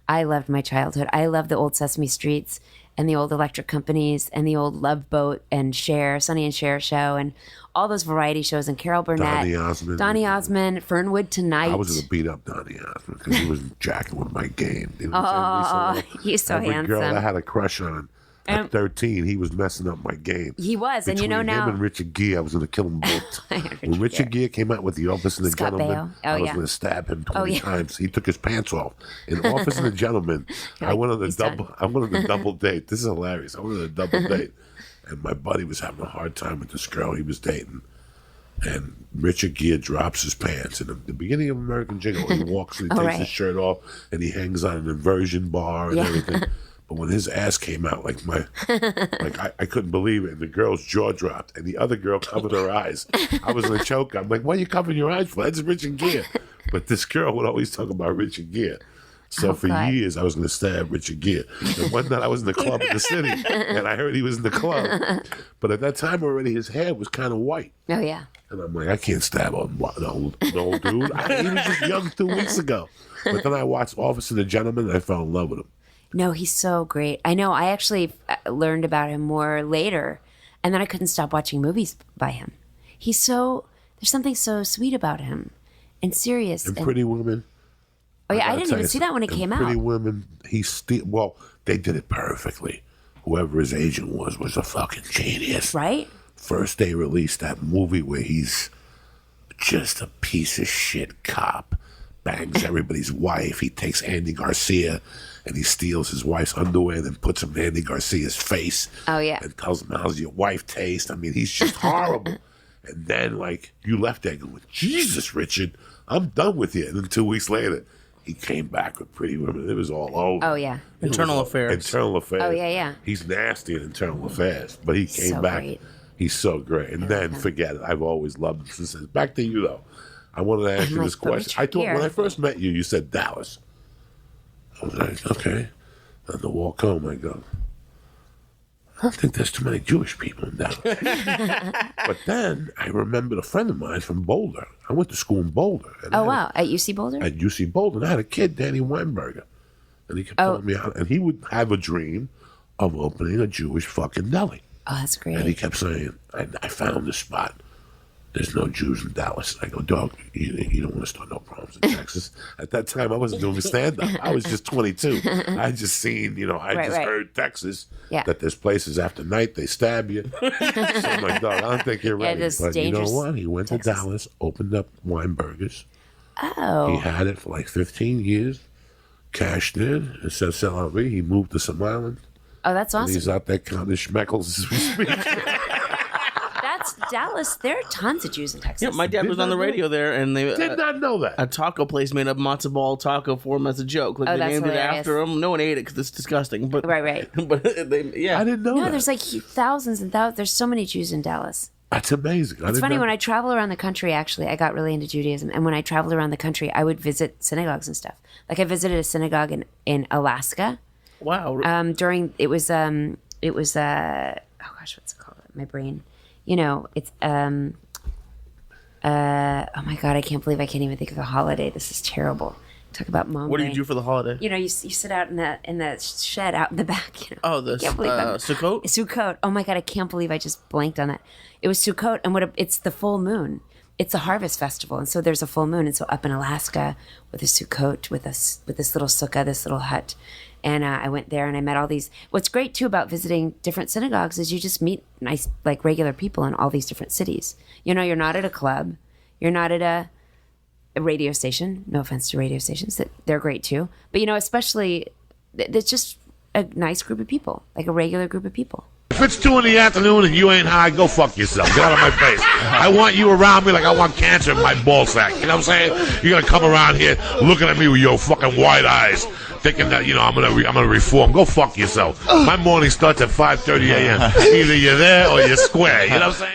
I loved my childhood. I loved the old Sesame Streets and the old Electric Companies and the old Love Boat and Cher, Sonny and Cher show, and all those variety shows, and Carol Burnett, Donny Osmond, Fernwood Tonight. I was going to beat up Donny Osmond because he was jacking with my game. He's so every handsome. Girl I had a crush on. At 13, he was messing up my game. He was, and you know now. Him and Richard Gere, I was going to kill them both. When Richard Gere came out with The Office and the Gentleman, I was going to stab him 20 times. He took his pants off. In Office and the Gentleman, I went on a double date. This is hilarious. I went on a double date, and my buddy was having a hard time with this girl he was dating. And Richard Gere drops his pants. In the beginning of American Jiggle, he walks and he takes his shirt off, and he hangs on an inversion bar and everything. But when his ass came out, I couldn't believe it. And the girl's jaw dropped, and the other girl covered her eyes. I was going to choke. I'm like, "Why are you covering your eyes for? That's Richard Gere." But this girl would always talk about Richard Gere. So for years, I was going to stab Richard Gere. And one night, I was in the club in the city, and I heard he was in the club. But at that time already, his hair was kind of white. Oh, yeah. And I'm like, I can't stab an old dude. He was just young 2 weeks ago. But then I watched Office of the Gentleman, and I fell in love with him. No, he's so great. I know. I actually learned about him more later, and then I couldn't stop watching movies by him. There's something so sweet about him, and serious. And Pretty Woman. Oh yeah, I didn't even see that when it came out. Pretty Woman. They did it perfectly. Whoever his agent was a fucking genius. Right. First they released that movie where he's just a piece of shit cop, bangs everybody's wife. He takes Andy Garcia and he steals his wife's underwear and then puts them in Andy Garcia's face. Oh, yeah. And tells him, how's your wife taste? I mean, he's just horrible. And then, you left there going, Jesus, Richard, I'm done with you. And then 2 weeks later, he came back with Pretty Women. It was all over. Oh, yeah. Internal Affairs. Oh, yeah. He's nasty in Internal Affairs, but he came so back. Great. He's so great. And then, forget it. I've always loved him since then. Back to you, though. I wanted to ask you this question. I thought when I first met you, you said Dallas. I was like, okay. On the walk home, I go, I don't think there's too many Jewish people in Dallas. But then I remembered a friend of mine from Boulder. I went to school in Boulder. Wow. At UC Boulder? At UC Boulder. And I had a kid, Danny Weinberger. And he kept telling me how, and he would have a dream of opening a Jewish fucking deli. Oh, that's great. And he kept saying, I found this spot. There's no Jews in Dallas. I go, dog, you don't want to start no problems in Texas. At that time, I wasn't doing stand-up. I was just 22. I just seen, heard Texas, that there's places after night, they stab you. So I'm like, dog, I don't think you're ready. But you know what? He went to Dallas, opened up Weinberger's. Oh. He had it for 15 years, cashed in, and said, he moved to some island. Oh, that's awesome. And he's out there counting schmeckles as we speak. Dallas, there are tons of Jews in Texas. Yeah, my dad was on the radio there, and they did not know that. A taco place made a matzo ball taco for him as a joke. They named it after him. No one ate it because it's disgusting. But right. But I didn't know that. No, there's thousands and thousands. There's so many Jews in Dallas. That's amazing. It's funny, when I travel around the country, actually, I got really into Judaism. And when I traveled around the country, I would visit synagogues and stuff. I visited a synagogue in Alaska. Wow. It was oh gosh, what's it called? My brain. It's oh my God, I can't believe I can't even think of the holiday. This is terrible. Talk about mom. What do you do for the holiday? You sit out in the shed out in the back. Oh, the Sukkot? Sukkot. Oh my God, I can't believe I just blanked on that. It was Sukkot, and it's the full moon. It's a harvest festival, and so there's a full moon, and so up in Alaska with a Sukkot, with this little sukkah, this little hut. And I went there and I met all these. What's great too about visiting different synagogues is you just meet nice, regular people in all these different cities. You're not at a club. You're not at a radio station. No offense to radio stations, they're great too. But especially, it's just a nice group of people, a regular group of people. If it's 2 PM and you ain't high, go fuck yourself. Get out of my face. I want you around me like I want cancer in my ball sack. You know what I'm saying? You're gonna come around here looking at me with your fucking wide eyes, thinking that I'm gonna reform. Go fuck yourself. My morning starts at 5:30 a.m. Either you're there or you're square. You know what I'm saying?